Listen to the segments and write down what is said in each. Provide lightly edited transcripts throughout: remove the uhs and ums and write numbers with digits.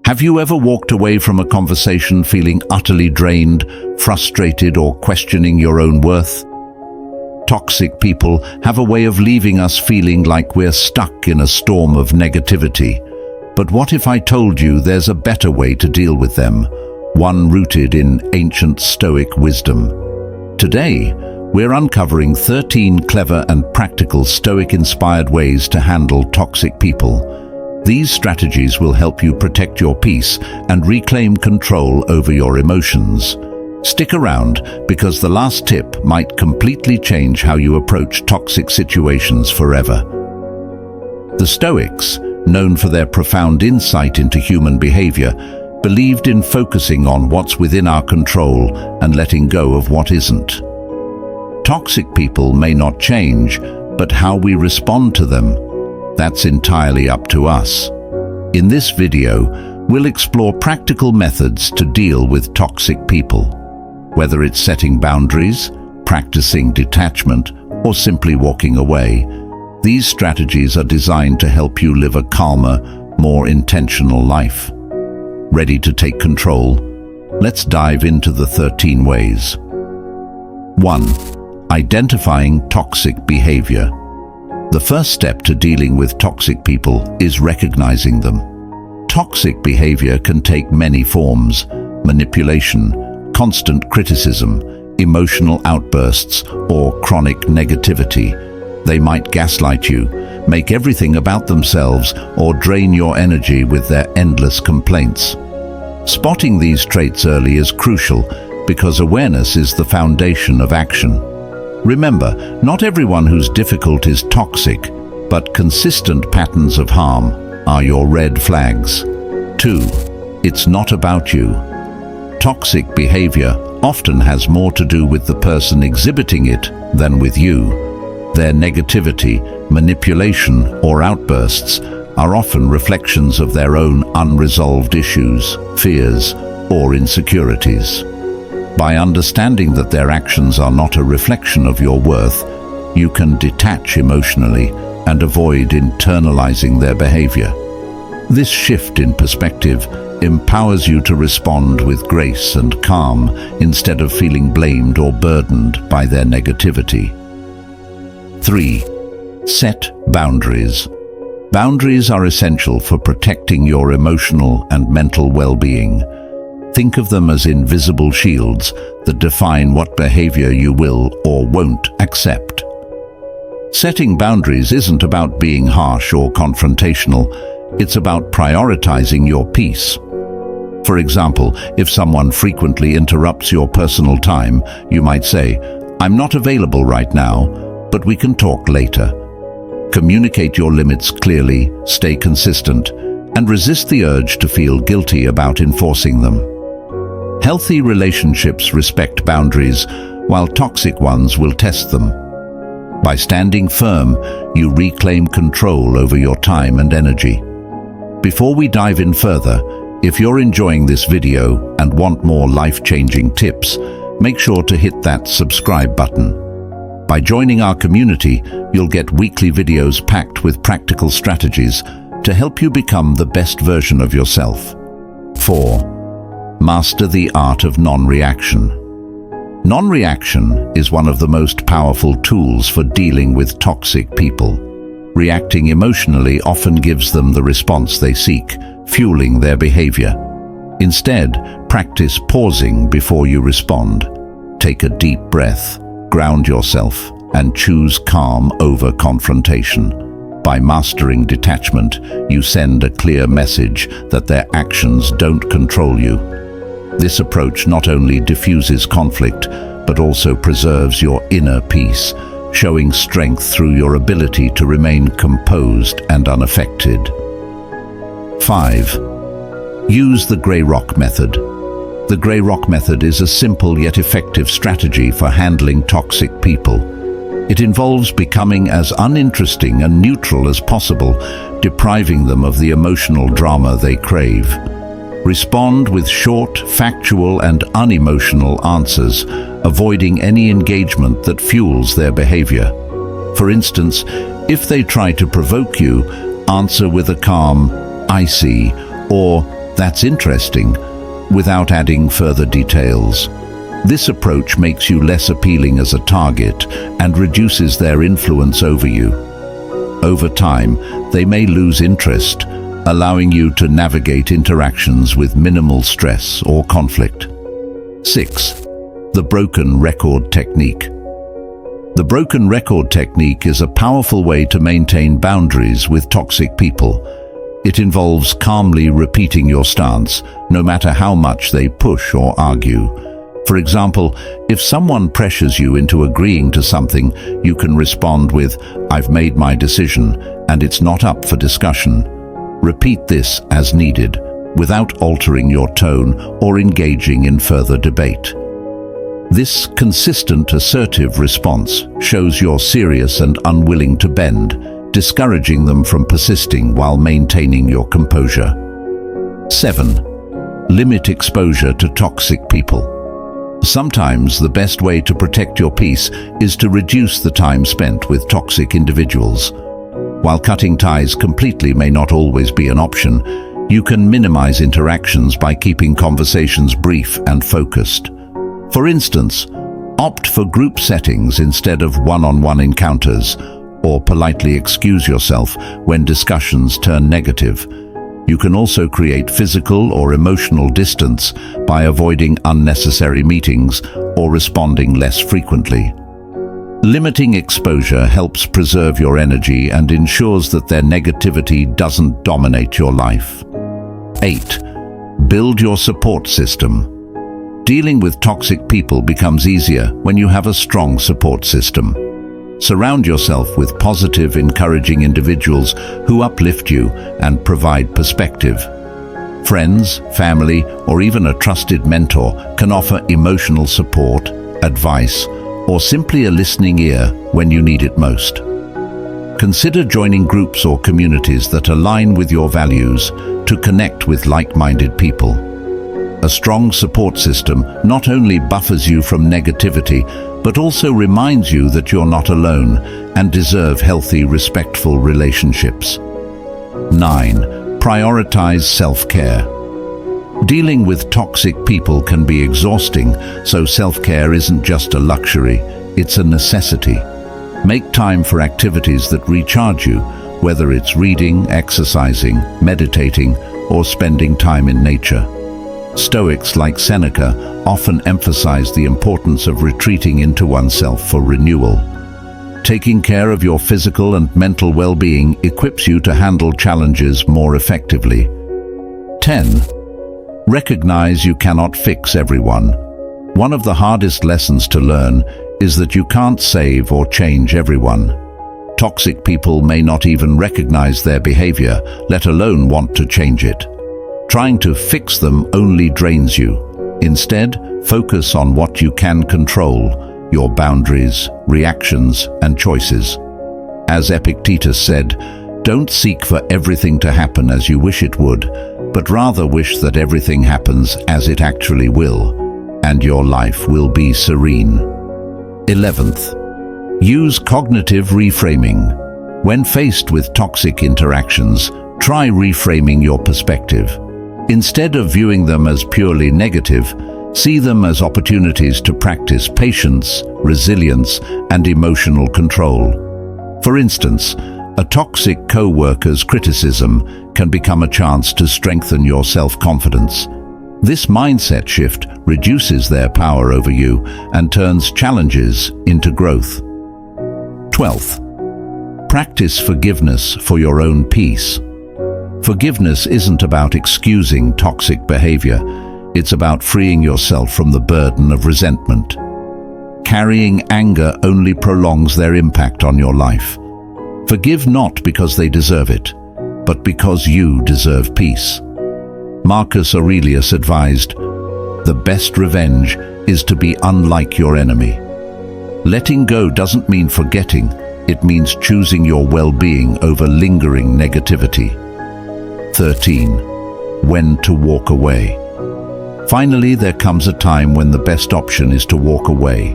Have you ever walked away from a conversation feeling utterly drained, frustrated, or questioning your own worth? Toxic people have a way of leaving us feeling like we're stuck in a storm of negativity. But what if I told you there's a better way to deal with them, one rooted in ancient Stoic wisdom? Today, we're uncovering 13 clever and practical Stoic-inspired ways to handle toxic people. These strategies will help you protect your peace and reclaim control over your emotions. Stick around, because the last tip might completely change how you approach toxic situations forever. The Stoics, known for their profound insight into human behavior, believed in focusing on what's within our control and letting go of what isn't. Toxic people may not change, but how we respond to them, that's entirely up to us. In this video, we'll explore practical methods to deal with toxic people. Whether it's setting boundaries, practicing detachment, or simply walking away, these strategies are designed to help you live a calmer, more intentional life. Ready to take control? Let's dive into the 13 ways. 1. Identifying toxic behavior. The first step to dealing with toxic people is recognizing them. Toxic behavior can take many forms: manipulation, constant criticism, emotional outbursts, or chronic negativity. They might gaslight you, make everything about themselves, or drain your energy with their endless complaints. Spotting these traits early is crucial, because awareness is the foundation of action. Remember, not everyone who's difficult is toxic, but consistent patterns of harm are your red flags. 2. It's not about you. Toxic behavior often has more to do with the person exhibiting it than with you. Their negativity, manipulation, or outbursts are often reflections of their own unresolved issues, fears, or insecurities. By understanding that their actions are not a reflection of your worth, you can detach emotionally and avoid internalizing their behavior. This shift in perspective empowers you to respond with grace and calm instead of feeling blamed or burdened by their negativity. 3. Set boundaries. Boundaries are essential for protecting your emotional and mental well-being. Think of them as invisible shields that define what behavior you will or won't accept. Setting boundaries isn't about being harsh or confrontational. It's about prioritizing your peace. For example, if someone frequently interrupts your personal time, you might say, "I'm not available right now, but we can talk later." Communicate your limits clearly, stay consistent, and resist the urge to feel guilty about enforcing them. Healthy relationships respect boundaries, while toxic ones will test them. By standing firm, you reclaim control over your time and energy. Before we dive in further, if you're enjoying this video and want more life-changing tips, make sure to hit that subscribe button. By joining our community, you'll get weekly videos packed with practical strategies to help you become the best version of yourself. 4. Master the art of non-reaction. Non-reaction is one of the most powerful tools for dealing with toxic people. Reacting emotionally often gives them the response they seek, fueling their behavior. Instead, practice pausing before you respond. Take a deep breath, ground yourself, and choose calm over confrontation. By mastering detachment, you send a clear message that their actions don't control you. This approach not only diffuses conflict, but also preserves your inner peace, showing strength through your ability to remain composed and unaffected. 5. Use the grey rock method. The grey rock method is a simple yet effective strategy for handling toxic people. It involves becoming as uninteresting and neutral as possible, depriving them of the emotional drama they crave. Respond with short, factual, and unemotional answers, avoiding any engagement that fuels their behavior. For instance, if they try to provoke you, answer with a calm, "I see," or "That's interesting," without adding further details. This approach makes you less appealing as a target and reduces their influence over you. Over time, they may lose interest, allowing you to navigate interactions with minimal stress or conflict. 6. The broken record technique. The broken record technique is a powerful way to maintain boundaries with toxic people. It involves calmly repeating your stance, no matter how much they push or argue. For example, if someone pressures you into agreeing to something, you can respond with, "I've made my decision, and it's not up for discussion." Repeat this as needed, without altering your tone or engaging in further debate. This consistent, assertive response shows you're serious and unwilling to bend, discouraging them from persisting while maintaining your composure. 7. Limit exposure to toxic people. Sometimes the best way to protect your peace is to reduce the time spent with toxic individuals. While cutting ties completely may not always be an option, you can minimize interactions by keeping conversations brief and focused. For instance, opt for group settings instead of one-on-one encounters, or politely excuse yourself when discussions turn negative. You can also create physical or emotional distance by avoiding unnecessary meetings or responding less frequently. Limiting exposure helps preserve your energy and ensures that their negativity doesn't dominate your life. 8. Build your support system. Dealing with toxic people becomes easier when you have a strong support system. Surround yourself with positive, encouraging individuals who uplift you and provide perspective. Friends, family, or even a trusted mentor can offer emotional support, advice, or simply a listening ear when you need it most. Consider joining groups or communities that align with your values to connect with like-minded people. A strong support system not only buffers you from negativity, but also reminds you that you're not alone and deserve healthy, respectful relationships. 9. Prioritize self-care. Dealing with toxic people can be exhausting, so self-care isn't just a luxury, it's a necessity. Make time for activities that recharge you, whether it's reading, exercising, meditating, or spending time in nature. Stoics like Seneca often emphasize the importance of retreating into oneself for renewal. Taking care of your physical and mental well-being equips you to handle challenges more effectively. 10. Recognize you cannot fix everyone. One of the hardest lessons to learn is that you can't save or change everyone. Toxic people may not even recognize their behavior, let alone want to change it. Trying to fix them only drains you. Instead, focus on what you can control, your boundaries, reactions, and choices. As Epictetus said, don't seek for everything to happen as you wish it would, but rather wish that everything happens as it actually will, and your life will be serene. 11th, use cognitive reframing. When faced with toxic interactions, try reframing your perspective. Instead of viewing them as purely negative, see them as opportunities to practice patience, resilience, and emotional control. For instance, a toxic co-worker's criticism can become a chance to strengthen your self-confidence. This mindset shift reduces their power over you and turns challenges into growth. 12th, practice forgiveness for your own peace. Forgiveness isn't about excusing toxic behavior. It's about freeing yourself from the burden of resentment. Carrying anger only prolongs their impact on your life. Forgive not because they deserve it, but because you deserve peace. Marcus Aurelius advised, "The best revenge is to be unlike your enemy." Letting go doesn't mean forgetting, it means choosing your well-being over lingering negativity. 13. When to walk away. Finally, there comes a time when the best option is to walk away.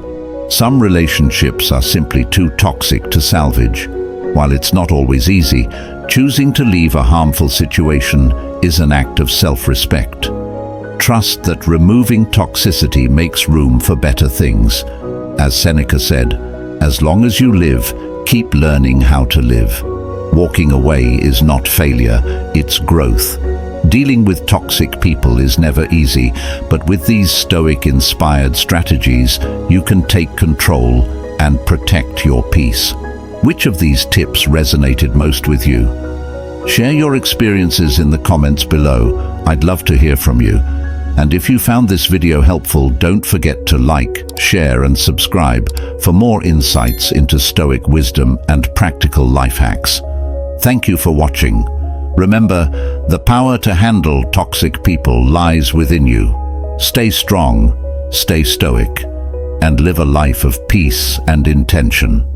Some relationships are simply too toxic to salvage. While it's not always easy, choosing to leave a harmful situation is an act of self-respect. Trust that removing toxicity makes room for better things. As Seneca said, as long as you live, keep learning how to live. Walking away is not failure, it's growth. Dealing with toxic people is never easy, but with these Stoic-inspired strategies, you can take control and protect your peace. Which of these tips resonated most with you? Share your experiences in the comments below. I'd love to hear from you. And if you found this video helpful, don't forget to like, share and subscribe for more insights into Stoic wisdom and practical life hacks. Thank you for watching. Remember, the power to handle toxic people lies within you. Stay strong, stay stoic, and live a life of peace and intention.